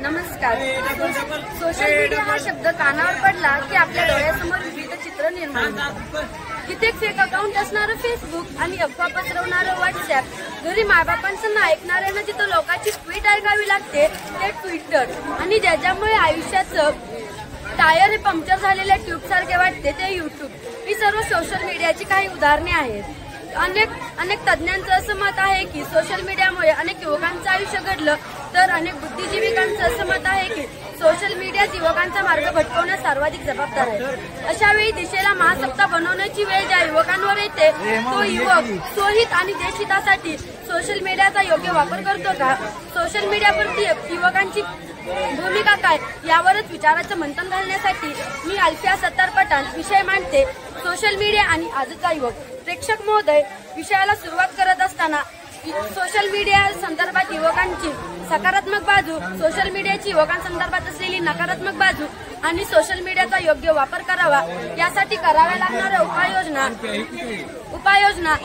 नमस्कार. Social media हा शब्द कानावर पडला की आपल्या डोळ्यासमोर विविध चित्र निर्माण होतात. कित्येक फेक अकाउंट असणारं फेसबुक आणि अफवा पसरवणारं व्हॉट्सअप, घरी मायबापांचं न ऐकणाऱ्यांना जिथं लोकांची ट्विट ऐकावी लागते ते ट्विटर, आणि ज्याच्यामुळे आयुष्याचं टायर हे पंक्चर झालेल्या ट्यूब सारखे वाटते ते युट्यूब, ही सर्व सोशल मीडियाची काही उदाहरणे आहेत. अनेक तज्ञांचं असं मत आहे की सोशल मीडियामुळे अनेक युवकांचं आयुष्य घडलं, तर अनेक बुद्धिजीविकांचं असं मत आहे की सोशल मीडिया युवकांचा मार्ग भटकवण्यास सर्वाधिक जबाबदार आहे. अशा वेळी दिशेला महासत्ता बनवण्याची वेळ ज्या युवकांवर येते तो युवक स्वहित आणि देशहितासाठी सोशल मीडियाचा योग्य वापर करतो का? सोशल मीडियावरती युवकांची भूमिका काय यावरच विचाराचं मंथन घालण्यासाठी मी अल्फिया सत्तार पठाण विषय मांडते. सोशल मीडिया आणि आजचा युवक. प्रेक्षक महोदय, विषयाला सुरुवात करत असताना सोशल मीडिया संदर्भात युवकांची सकारात्मक बाजू, सोशल मीडियाची युवकांसंदर्भात असलेली नकारात्मक बाजू आणि सोशल मीडियाचा योग्य वापर करावा यासाठी कराव्या लागणाऱ्या उपाययोजना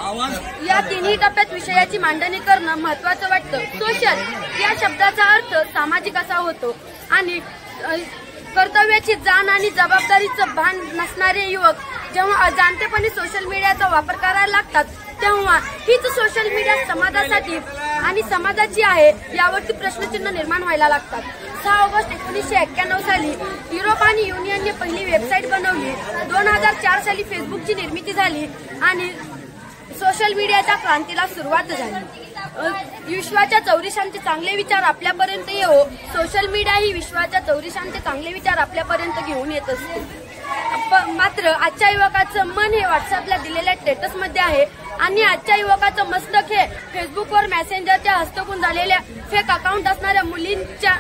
या तिन्ही टप्प्यात विषयाची मांडणी करणं महत्वाचं वाटतं. सोशल या शब्दाचा अर्थ सामाजिक असा होतो आणि कर्तव्याची जाण आणि जबाबदारीचं भान नसणारे युवक जेव्हा अजाणतेपणे सोशल मीडियाचा वापर करायला लागतात तेव्हा हीच सोशल मीडिया समाजासाठी आणि समाजाची आहे यावरती प्रश्नचिन्ह निर्माण व्हायला लागतात. 6 ऑगस्ट 1991 साली युरोप आणि युनियनने पहिली वेबसाईट बनवली. 2004 साली फेसबुकची निर्मिती झाली आणि सोशल मीडियाच्या क्रांतीला सुरुवात झाली. विश्वाच्या चौरिशांचे चांगले विचार आपल्यापर्यंत येवो. सोशल मीडिया ही विश्वाच्या चौरिशांचे चांगले विचार आपल्यापर्यंत घेऊन येत असते. मात्र आजच्या युवकाचं मन हे व्हॉट्सअपला दिलेल्या स्टेटस मध्ये आहे आणि आजच्या युवकाचं मस्तक हे फेसबुकवर मेसेंजरच्या हस्तगुण झालेल्या फेक अकाउंट असणाऱ्या मुलींच्या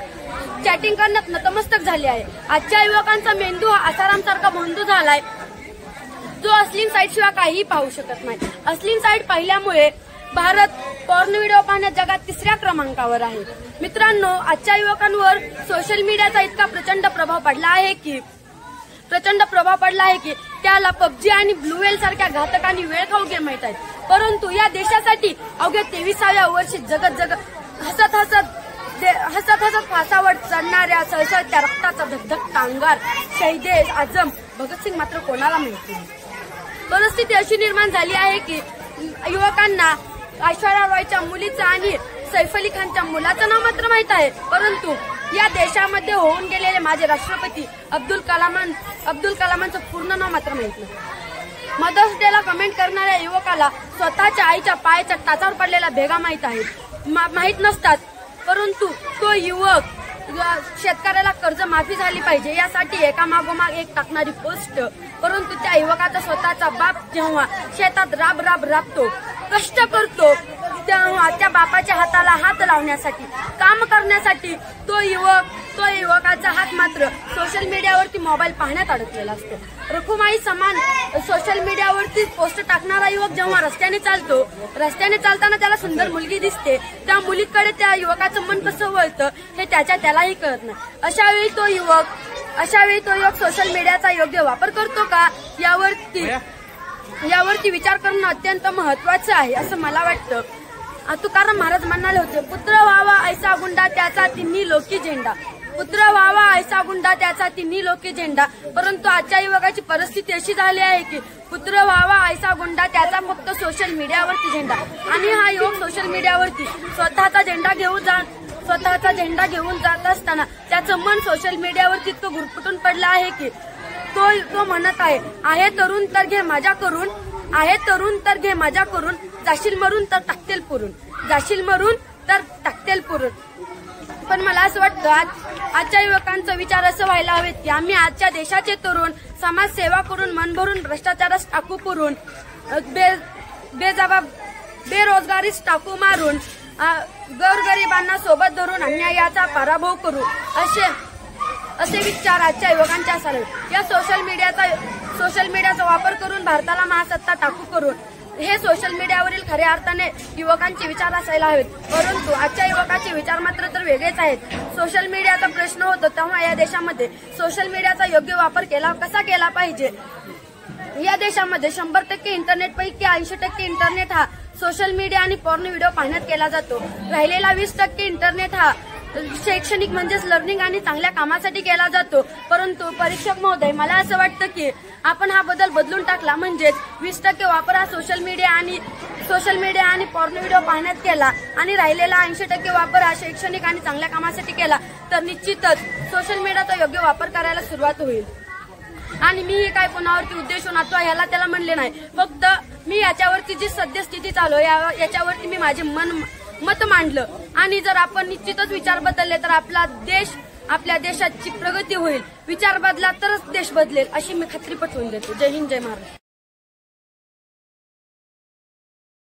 चॅटिंग करण्यात नतमस्तक झाले आहे. आजच्या युवकांचा मेंदू हा आसारामसारखा भोंदू झालाय जो अस्लिम साईट शिवाय काहीही पाहू शकत नाही. अस्लिम साईट पाहिल्यामुळे भारत पॉर्न व्हिडिओ पाहण्यात जगात 3ऱ्या क्रमांकावर आहे. मित्रांनो, आजच्या युवकांवर सोशल मीडियाचा इतका प्रचंड प्रभाव पडला आहे की त्याला पबजी आणि ब्लू व्हेल सारख्या घातक आणि वेळखाऊ गेम माहित आहेत. परंतु या देशासाठी अवघ्या 23व्या वर्षी हसत हसत फासावर चढणाऱ्या सळसळत्या रक्ताचा धगधगता अंगार शहीद आझम भगतसिंग मात्र कोणाला माहिती नाही. परिस्थिती अशी निर्माण झाली आहे की युवकांना ऐश्वर्या रॉयच्या मुलीचं आणि सैफ अली खानच्या मुलाचं नाव मात्र माहित आहे, परंतु या देशामध्ये होऊन गेलेले माझे राष्ट्रपती अब्दुल कलामांचं पूर्ण नाव मात्र माहित नाही. मदर्स डेला कमेंट करणाऱ्या युवकाला स्वतःच्या आईच्या पायाच्या टाचावर पडलेल्या भेगा माहित नसतात, परंतु तो युवक शेतकऱ्याला कर्ज माफी झाली पाहिजे यासाठी एकामागोमाग एक टाकणारी पोस्ट. परंतु त्या युवकाचा स्वतःचा बाप जेव्हा शेतात राबतो, कष्ट करतो, तेव्हा त्या बापाच्या हाताला हात लावण्यासाठी, काम करण्यासाठी तो युवकाचा हात मात्र सोशल मीडियावरती मोबाईल पाहण्यात अडकलेला असतो. रखुमाई समान सोशल मीडियावरती पोस्ट टाकणारा युवक जेव्हा रस्त्याने चालताना त्याला सुंदर मुलगी दिसते, त्या मुलीकडे त्या युवकाचं मन कसं वळतं हे त्यालाही कळत नाही. अशा वेळी तो युवक सोशल मीडियाचा योग्य वापर करतो का यावरती विचार करणं अत्यंत महत्वाचं आहे असं मला वाटतं. तुकाराम महाराज म्हणाले होते, पुत्र व्हावा ऐसा गुंडा त्याचा तिन्ही लोकी झेंडा. पुत्र व्हावा ऐसा गुंडा त्याचा तिन्ही लोकी झेंडा. परंतु आजच्या युवकाची परिस्थिती अशी झाली आहे की पुत्र व्हावा ऐसा गुंडा त्याचा फक्त सोशल मीडियावरती झेंडा, आणि हा युवक सोशल मीडियावरती स्वतःचा झेंडा घेऊन जात असताना त्याचं मन सोशल मीडियावरती इतकं गुरफटून पडलं आहे की तो म्हणत आहे तरुण तर घे मजा करून, आहे तरुण तर घे मजा करून, जाशील मरून तर टाकतेल पुरून. पण मला असं वाटतं आजच्या युवकांचा विचार असं व्हायला हवेत की आम्ही आजच्या देशाचे तरुण समाजसेवा करून, मन भरून भ्रष्टाचारास टाकू पुरून, बेरोजगारीस टाकू मारून, गोरगरिबांना सोबत धरून अन्यायाचा पराभव करू, असे विचार आजच्या युवकांच्या असावेत. या सोशल मीडियाचा वापर करून भारताला महासत्ता टाकू करून हे सोशल मीडियावरील खऱ्या अर्थाने युवकांचे विचार असायला हवेत. परंतु आजच्या युवकांचे विचार मात्र तर वेगळेच आहेत. सोशल मीडियाचा प्रश्न होतो तेव्हा या देशामध्ये सोशल मीडियाचा योग्य वापर कसा केला पाहिजे. या देशामध्ये 100% इंटरनेटपैकी 80% इंटरनेट हा सोशल मीडिया आणि पॉर्न व्हिडिओ पाहण्यात केला जातो. राहिलेला 20% इंटरनेट हा शैक्षणिक म्हणजेच लर्निंग आणि चांगल्या कामासाठी केला जातो. परंतु परीक्षक महोदय, मला असं वाटतं की आपण हा बदल बदलून टाकला, म्हणजेच 20% वापर हा सोशल मीडिया आणि पॉर्न व्हिडिओ पाहण्यात केला आणि राहिलेला 80% वापर हा शैक्षणिक आणि चांगल्या कामासाठी केला तर निश्चितच सोशल मीडियाचा योग्य वापर करायला सुरुवात होईल. आणि मी हे काय कोणावरती उद्देशून अथवा ह्याला त्याला म्हणले नाही, फक्त मी याच्यावरती जी सद्यस्थिती चालू आहे याच्यावरती मी माझे मत मांडलं. आणि जर आपण निश्चितच विचार बदलले तर आपल्या देशाची प्रगती होईल. विचार बदला तरच देश बदलेल अशी मी खात्री पटवून देतो. जय हिंद, जय महाराष्ट्र.